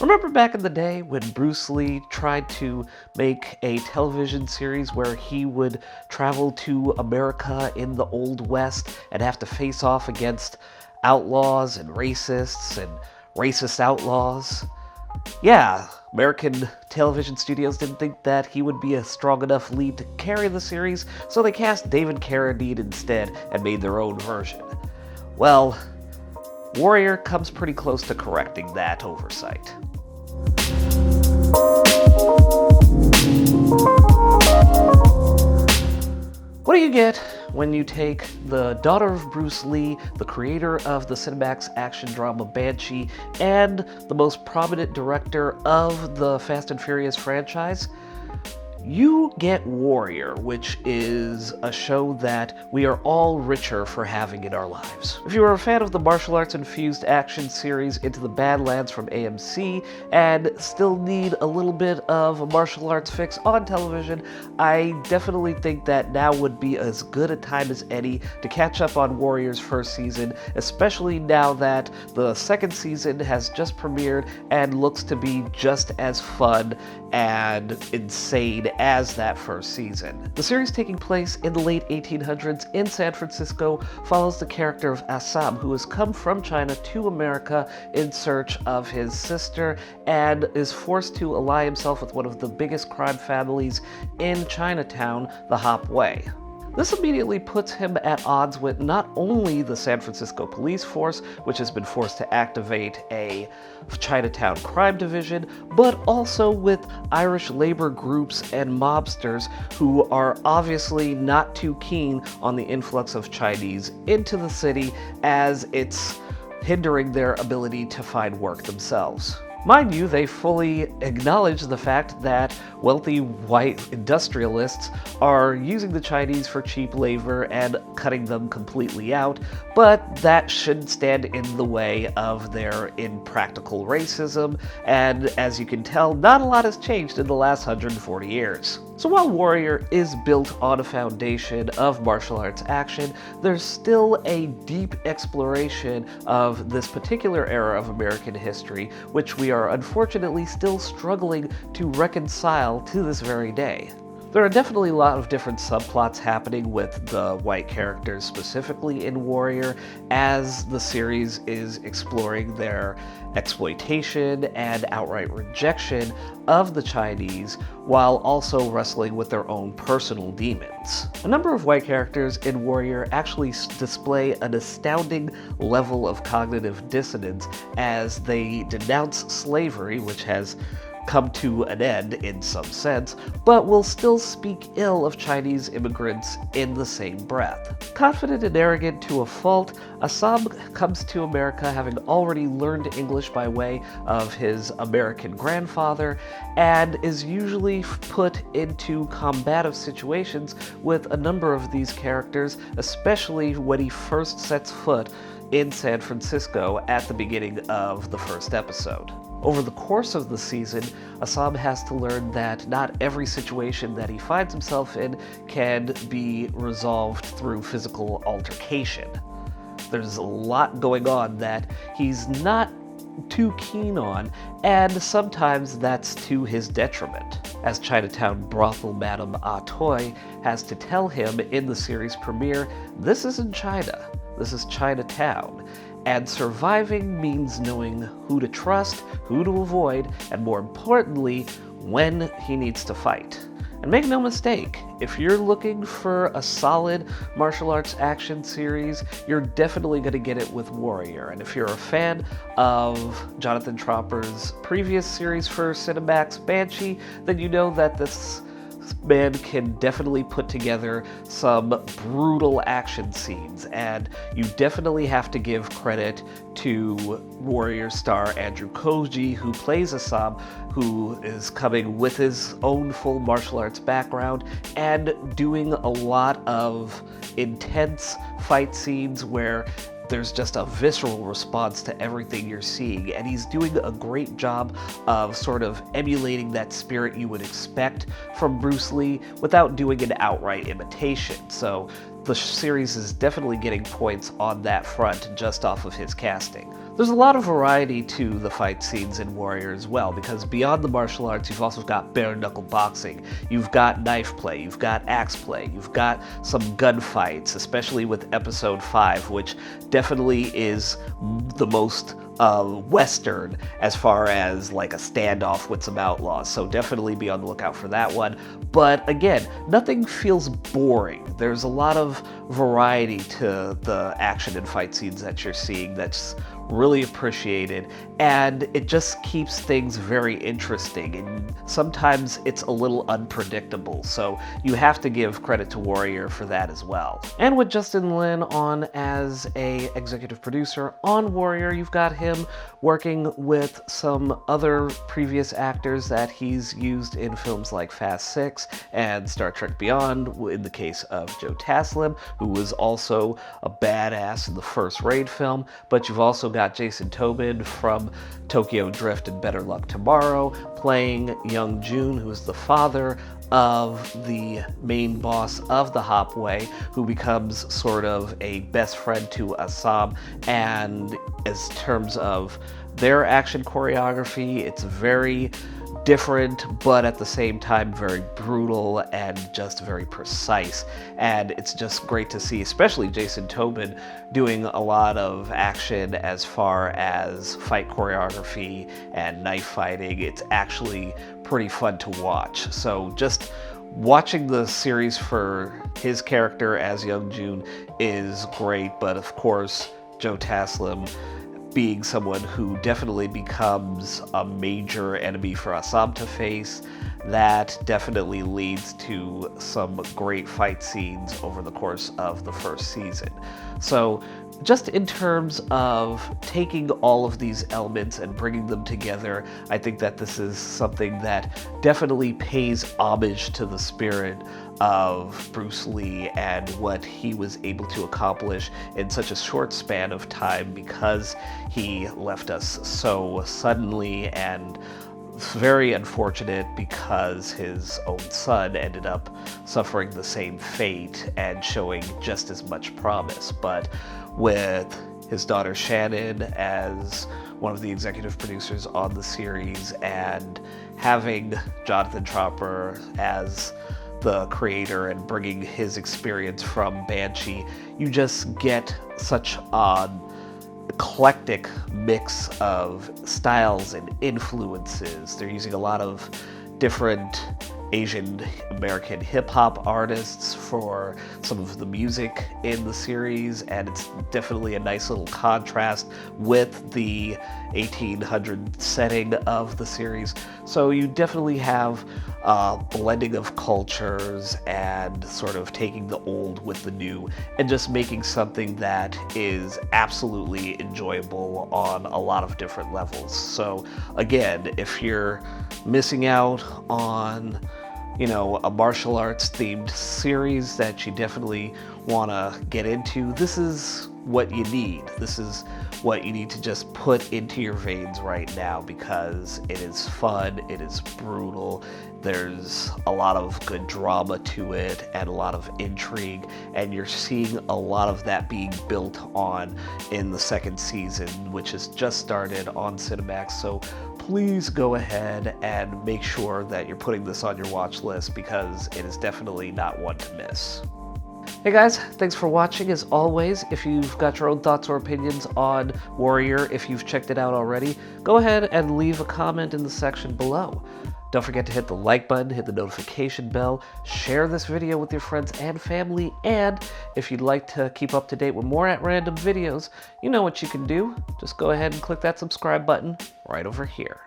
Remember back in the day when Bruce Lee tried to make a television series where he would travel to America in the Old West and have to face off against outlaws and racist outlaws? Yeah, American television studios didn't think that he would be a strong enough lead to carry the series, so they cast David Carradine instead and made their own version. Well, Warrior comes pretty close to correcting that oversight. What do you get when you take the daughter of Bruce Lee, the creator of the Cinemax action drama Banshee, and the most prominent director of the Fast and Furious franchise? You get Warrior, which is a show that we are all richer for having in our lives. If you are a fan of the martial arts infused action series Into the Badlands from AMC and still need a little bit of a martial arts fix on television, I definitely think that now would be as good a time as any to catch up on Warrior's first season, especially now that the second season has just premiered and looks to be just as fun and insane as that first season. The series, taking place in the late 1800s in San Francisco, follows the character of Assam, who has come from China to America in search of his sister and is forced to ally himself with one of the biggest crime families in Chinatown, the Hop Way. This immediately puts him at odds with not only the San Francisco police force, which has been forced to activate a Chinatown crime division, but also with Irish labor groups and mobsters who are obviously not too keen on the influx of Chinese into the city, as it's hindering their ability to find work themselves. Mind you, they fully acknowledge the fact that wealthy white industrialists are using the Chinese for cheap labor and cutting them completely out, but that shouldn't stand in the way of their impractical racism, and as you can tell, not a lot has changed in the last 140 years. So while Warrior is built on a foundation of martial arts action, there's still a deep exploration of this particular era of American history, which we are unfortunately still struggling to reconcile to this very day. There are definitely a lot of different subplots happening with the white characters, specifically in Warrior, as the series is exploring their exploitation and outright rejection of the Chinese, while also wrestling with their own personal demons. A number of white characters in Warrior actually display an astounding level of cognitive dissonance as they denounce slavery, which has come to an end in some sense, but will still speak ill of Chinese immigrants in the same breath. Confident and arrogant to a fault, Assam comes to America having already learned English by way of his American grandfather, and is usually put into combative situations with a number of these characters, especially when he first sets foot in San Francisco at the beginning of the first episode. Over the course of the season, Assam has to learn that not every situation that he finds himself in can be resolved through physical altercation. There's a lot going on that he's not too keen on, and sometimes that's to his detriment. As Chinatown brothel Madame Atoy has to tell him in the series premiere, this isn't China, this is Chinatown. And surviving means knowing who to trust, who to avoid, and more importantly, when he needs to fight. And make no mistake, if you're looking for a solid martial arts action series, you're definitely going to get it with Warrior. And if you're a fan of Jonathan Tropper's previous series for Cinemax, Banshee, then you know that this man can definitely put together some brutal action scenes, and you definitely have to give credit to Warrior star Andrew Koji, who plays Assam, who is coming with his own full martial arts background and doing a lot of intense fight scenes where there's just a visceral response to everything you're seeing, and he's doing a great job of sort of emulating that spirit you would expect from Bruce Lee without doing an outright imitation. So the series is definitely getting points on that front just off of his casting. There's a lot of variety to the fight scenes in Warrior as well, because beyond the martial arts, you've also got bare-knuckle boxing, you've got knife play, you've got axe play, you've got some gunfights, especially with Episode 5, which definitely is the most Western as far as like a standoff with some outlaws, so definitely be on the lookout for that one. But again, nothing feels boring. There's a lot of variety to the action and fight scenes that you're seeing that's really appreciated, and it just keeps things very interesting, and sometimes it's a little unpredictable, so you have to give credit to Warrior for that as well. And with Justin Lin on as a executive producer on Warrior, you've got him working with some other previous actors that he's used in films like Fast 6 and Star Trek Beyond, in the case of Joe Taslim, who was also a badass in the first Raid film, but you've also got Jason Tobin from Tokyo Drift and Better Luck Tomorrow playing Young Jun, who is the father of the main boss of the Hopway, who becomes sort of a best friend to Assam. And as terms of their action choreography, it's very different, but at the same time very brutal and just very precise. And it's just great to see, especially Jason Tobin doing a lot of action as far as fight choreography and knife fighting. It's actually pretty fun to watch. So just watching the series for his character as Young Jun is great, but of course Joe Taslim being someone who definitely becomes a major enemy for Assam to face, that definitely leads to some great fight scenes over the course of the first season. So just in terms of taking all of these elements and bringing them together, I think that this is something that definitely pays homage to the spirit of Bruce Lee and what he was able to accomplish in such a short span of time, because he left us so suddenly, and very unfortunate because his own son ended up suffering the same fate and showing just as much promise. But with his daughter Shannon as one of the executive producers on the series, and having Jonathan Tropper as the creator and bringing his experience from Banshee, you just get such an eclectic mix of styles and influences. They're using a lot of different Asian American hip-hop artists for some of the music in the series, and it's definitely a nice little contrast with the 1800 setting of the series. So you definitely have a blending of cultures and sort of taking the old with the new and just making something that is absolutely enjoyable on a lot of different levels. So again, if you're missing out on, you know, a martial arts themed series that you definitely want to get into, this is what you need. This is what you need to just put into your veins right now, because it is fun, it is brutal, there's a lot of good drama to it and a lot of intrigue, and you're seeing a lot of that being built on in the second season, which has just started on Cinemax. So please go ahead and make sure that you're putting this on your watch list, because it is definitely not one to miss. Hey guys, thanks for watching. As always, if you've got your own thoughts or opinions on Warrior, if you've checked it out already, go ahead and leave a comment in the section below. Don't forget to hit the like button, hit the notification bell, share this video with your friends and family, and if you'd like to keep up to date with more At Random videos, you know what you can do. Just go ahead and click that subscribe button right over here.